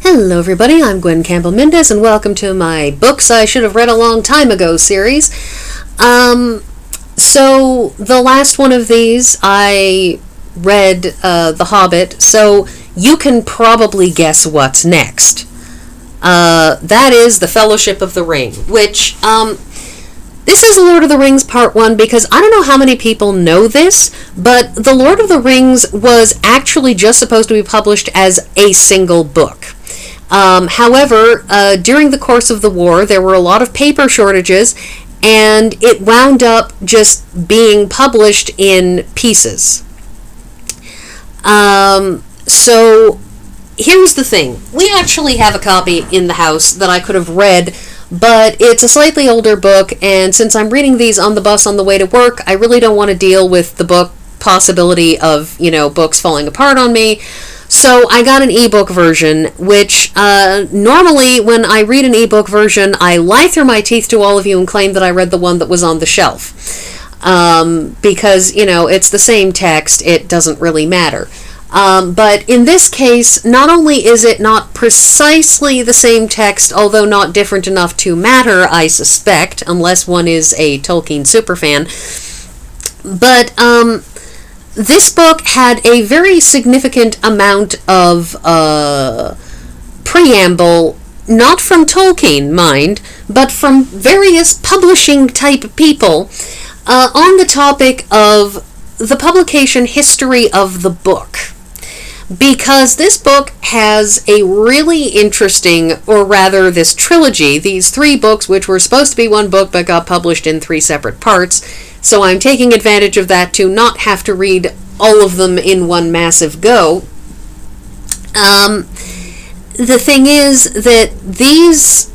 Hello everybody, I'm Gwen Campbell-Mendez and welcome to my Books I Should Have Read a Long Time Ago series. So the last one of these I read The Hobbit, so you can probably guess what's next. That is The Fellowship of the Ring, which, this is Lord of the Rings Part 1 because I don't know how many people know this, but The Lord of the Rings was actually just supposed to be published as a single book. However, during the course of the war, there were a lot of paper shortages, and it wound up just being published in pieces. So, here's the thing. We actually have a copy in the house that I could have read, but it's a slightly older book, and since I'm reading these on the bus on the way to work, I really don't want to deal with the book possibility of, books falling apart on me. So I got an ebook version, which normally when I read an ebook version, I lie through my teeth to all of you and claim that I read the one that was on the shelf. Because, it's the same text, it doesn't really matter. But in this case, not only is it not precisely the same text, although not different enough to matter, I suspect, unless one is a Tolkien superfan, but this book had a very significant amount of preamble, not from Tolkien, mind, but from various publishing type people, on the topic of the publication history of the book. Because this book has a really interesting, or rather this trilogy, these three books which were supposed to be one book but got published in three separate parts, so I'm taking advantage of that to not have to read all of them in one massive go. The thing is that these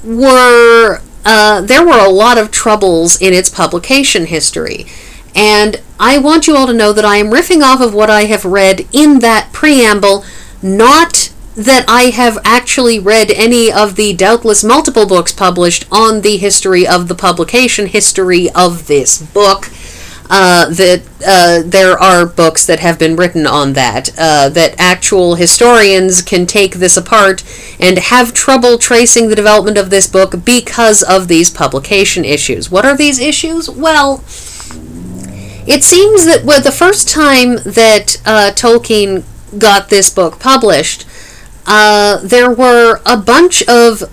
were, there were a lot of troubles in its publication history, and I want you all to know that I am riffing off of what I have read in that preamble, not that I have actually read any of the doubtless multiple books published on the history of the publication history of this book. There are books that have been written on that actual historians can take this apart and have trouble tracing the development of this book because of these publication issues. What are these issues? Well, it seems that the first time that Tolkien got this book published, there were a bunch of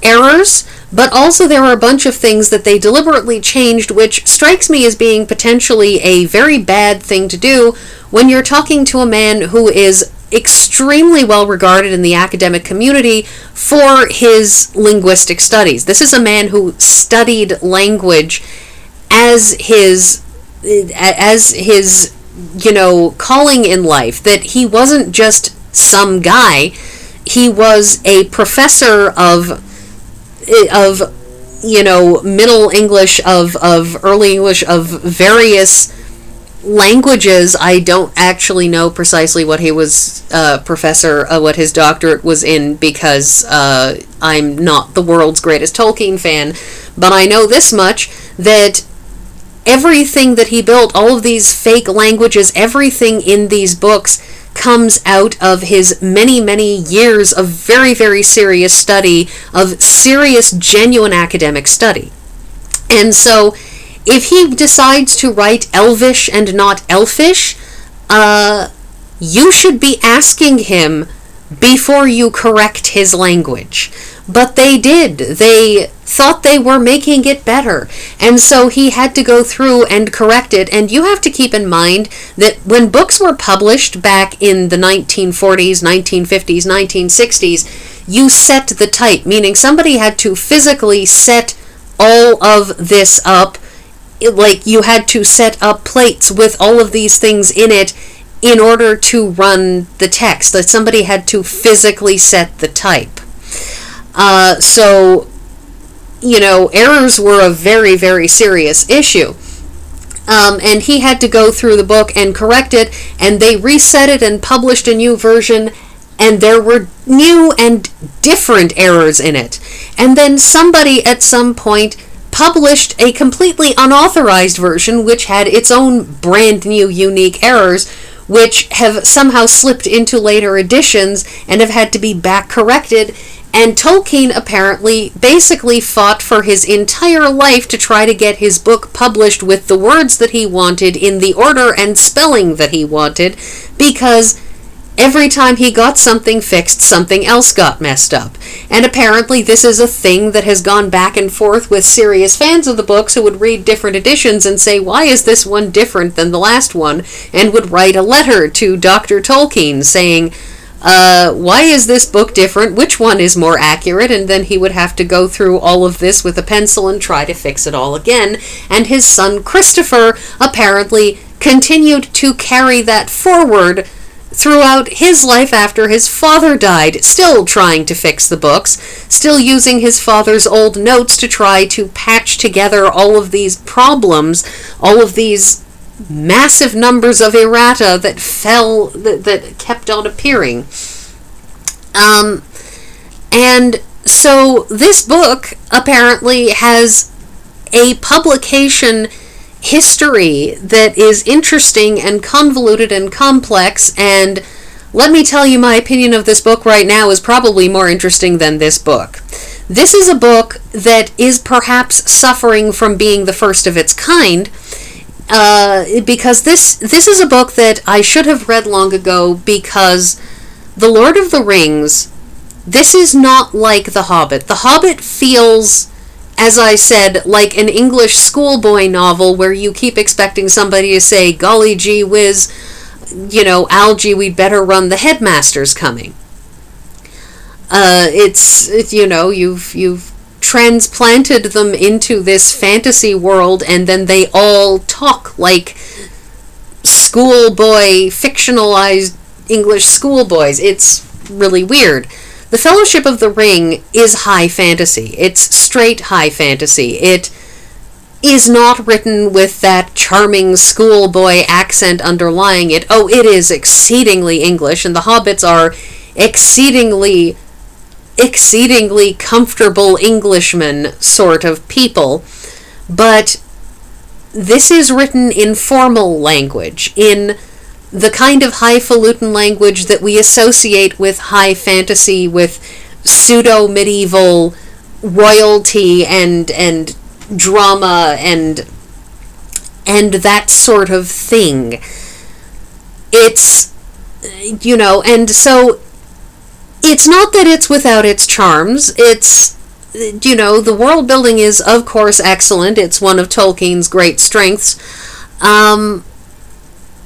errors, but also there were a bunch of things that they deliberately changed, which strikes me as being potentially a very bad thing to do when you're talking to a man who is extremely well regarded in the academic community for his linguistic studies. This is a man who studied language as his calling in life, that he wasn't just some guy. He was a professor of Middle English, of Early English, of various languages. I don't actually know precisely what he was what his doctorate was in, because I'm not the world's greatest Tolkien fan, but I know this much, that everything that he built, all of these fake languages, everything in these books comes out of his many, many years of very, very serious study, of serious, genuine academic study. And so, if he decides to write Elvish and not Elfish, you should be asking him before you correct his language. But they did. They thought they were making it better. And so he had to go through and correct it. And you have to keep in mind that when books were published back in the 1940s, 1950s, 1960s, you set the type, meaning somebody had to physically set all of this up. Like, you had to set up plates with all of these things in it in order to run the text. That somebody had to physically set the type. So, errors were a very, very serious issue. And he had to go through the book and correct it, and they reset it and published a new version, and there were new and different errors in it. And then somebody at some point published a completely unauthorized version which had its own brand new unique errors, which have somehow slipped into later editions and have had to be back corrected. And Tolkien apparently basically fought for his entire life to try to get his book published with the words that he wanted in the order and spelling that he wanted, because every time he got something fixed, something else got messed up. And apparently this is a thing that has gone back and forth with serious fans of the books who would read different editions and say, why is this one different than the last one? And would write a letter to Dr. Tolkien saying, why is this book different? Which one is more accurate? And then he would have to go through all of this with a pencil and try to fix it all again. And his son Christopher apparently continued to carry that forward throughout his life after his father died, still trying to fix the books, still using his father's old notes to try to patch together all of these problems, all of these massive numbers of errata that that kept on appearing. And so this book apparently has a publication history that is interesting and convoluted and complex, and let me tell you, my opinion of this book right now is probably more interesting than this book. This is a book that is perhaps suffering from being the first of its kind, because this is a book that I should have read long ago, because The Lord of the Rings, this is not like The Hobbit. The Hobbit feels, as I said, like an English schoolboy novel where you keep expecting somebody to say, golly gee whiz, Algie, we'd better run, the headmaster's coming. You've transplanted them into this fantasy world, and then they all talk like schoolboy, fictionalized English schoolboys. It's really weird. The Fellowship of the Ring is high fantasy. It's straight high fantasy. It is not written with that charming schoolboy accent underlying it. Oh, it is exceedingly English, and the hobbits are exceedingly comfortable Englishmen sort of people. But this is written in formal language, in the kind of highfalutin language that we associate with high fantasy, with pseudo-medieval royalty and drama and that sort of thing. It's, and so it's not that it's without its charms. It's, the world building is, of course, excellent. It's one of Tolkien's great strengths.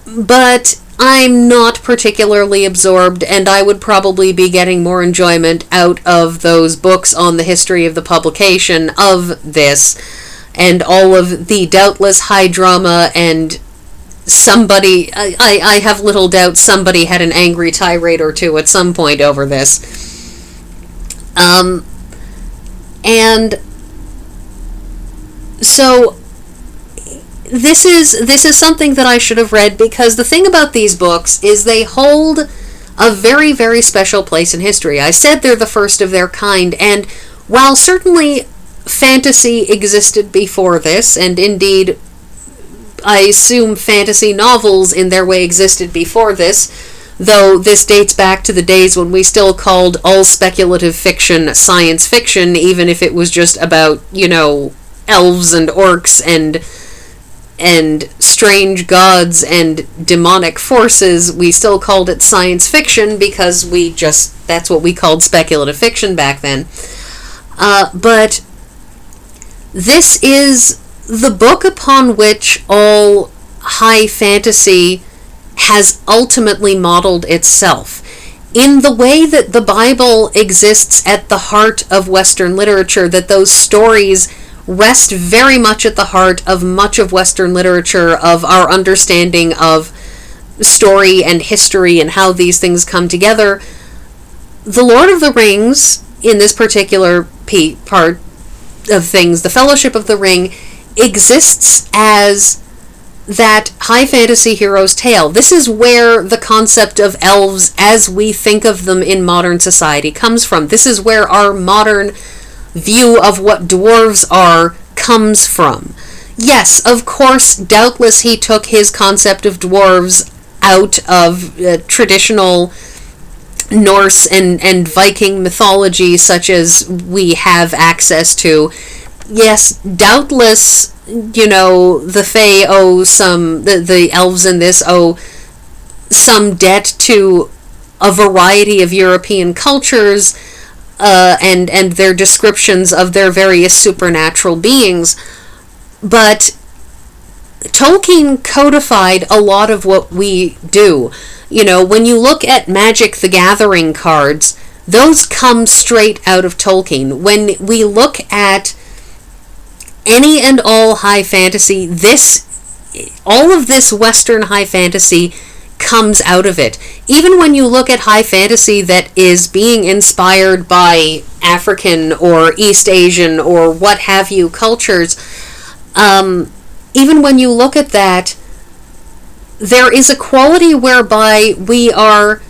But I'm not particularly absorbed, and I would probably be getting more enjoyment out of those books on the history of the publication of this, and all of the doubtless high drama, and somebody, I have little doubt somebody had an angry tirade or two at some point over this. And so this is something that I should have read, because the thing about these books is they hold a very, very special place in history. I said they're the first of their kind, and while certainly fantasy existed before this, and indeed I assume fantasy novels in their way existed before this, though this dates back to the days when we still called all speculative fiction science fiction, even if it was just about, elves and orcs and strange gods and demonic forces. We still called it science fiction because that's what we called speculative fiction back then. But this is the book upon which all high fantasy has ultimately modeled itself. In the way that the Bible exists at the heart of Western literature, that those stories rest very much at the heart of much of Western literature, of our understanding of story and history and how these things come together. The Lord of the Rings, in this particular part of things, the Fellowship of the Ring, exists as that high fantasy hero's tale. This is where the concept of elves as we think of them in modern society comes from. This is where our modern view of what dwarves are comes from. Yes, of course, doubtless he took his concept of dwarves out of traditional Norse and Viking mythology such as we have access to. Yes, doubtless, the Fae owe the elves in this owe some debt to a variety of European cultures, and their descriptions of their various supernatural beings, but Tolkien codified a lot of what we do. When you look at Magic the Gathering cards, those come straight out of Tolkien. When we look at any and all high fantasy, all of this Western high fantasy comes out of it. Even when you look at high fantasy that is being inspired by African or East Asian or what have you cultures, even when you look at that, there is a quality whereby we are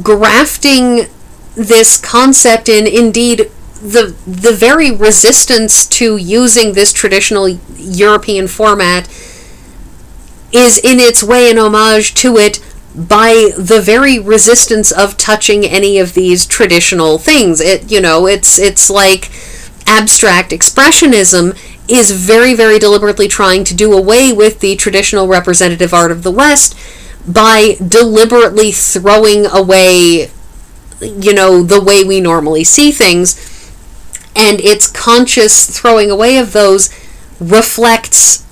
grafting this concept in. Indeed, the very resistance to using this traditional European format is in its way an homage to it by the very resistance of touching any of these traditional things. It's like abstract expressionism is very, very deliberately trying to do away with the traditional representative art of the West by deliberately throwing away, the way we normally see things. And its conscious throwing away of those reflects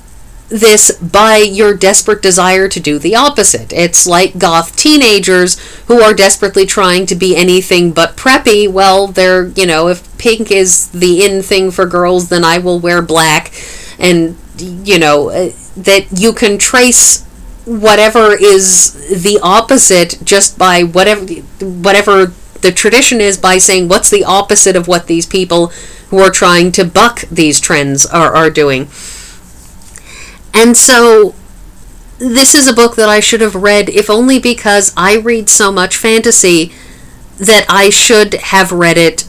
this by your desperate desire to do the opposite. It's like goth teenagers who are desperately trying to be anything but preppy. Well, they're, if pink is the in thing for girls, then I will wear black. And, that you can trace whatever is the opposite just by whatever the tradition is, by saying what's the opposite of what these people who are trying to buck these trends are doing. And so this is a book that I should have read, if only because I read so much fantasy that I should have read it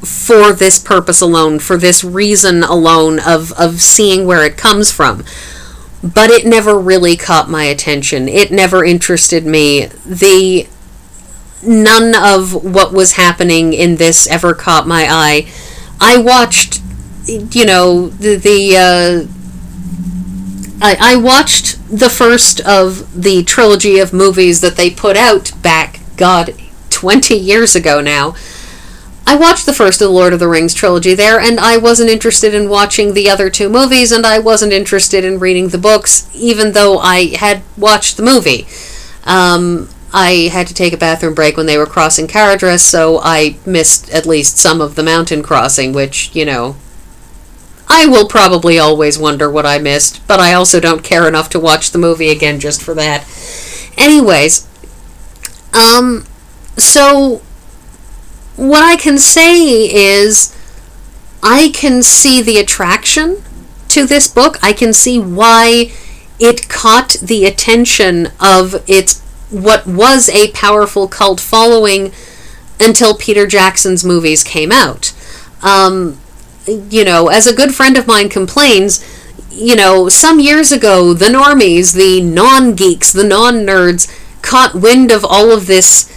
for this purpose alone, for this reason alone of seeing where it comes from. But it never really caught my attention. It never interested me. None of what was happening in this ever caught my eye. I watched, I watched the first of the trilogy of movies that they put out back, 20 years ago now. I watched the first of the Lord of the Rings trilogy there, and I wasn't interested in watching the other two movies, and I wasn't interested in reading the books, even though I had watched the movie. I had to take a bathroom break when they were crossing Caradhras, so I missed at least some of the mountain crossing, which, I will probably always wonder what I missed, but I also don't care enough to watch the movie again just for that. Anyways, so what I can say is I can see the attraction to this book. I can see why it caught the attention of what was a powerful cult following until Peter Jackson's movies came out. As a good friend of mine complains, some years ago, the normies, the non-geeks, the non-nerds, caught wind of all of this,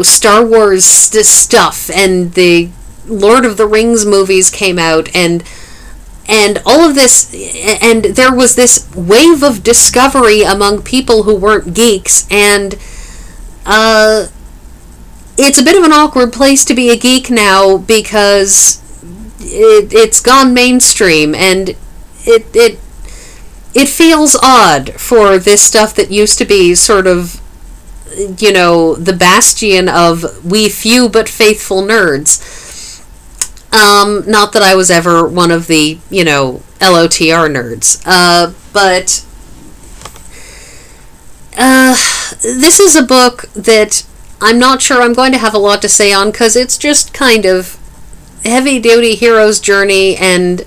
Star Wars stuff, and the Lord of the Rings movies came out, and all of this, and there was this wave of discovery among people who weren't geeks, and it's a bit of an awkward place to be a geek now, because it's gone mainstream, and it feels odd for this stuff that used to be sort of, the bastion of we few but faithful nerds. Not that I was ever one of the, LOTR nerds, but this is a book that I'm not sure I'm going to have a lot to say on, because it's just kind of heavy-duty hero's journey, and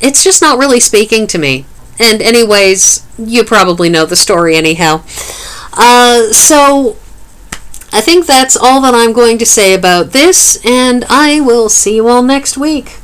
it's just not really speaking to me. And anyways, you probably know the story anyhow. So I think that's all that I'm going to say about this, and I will see you all next week.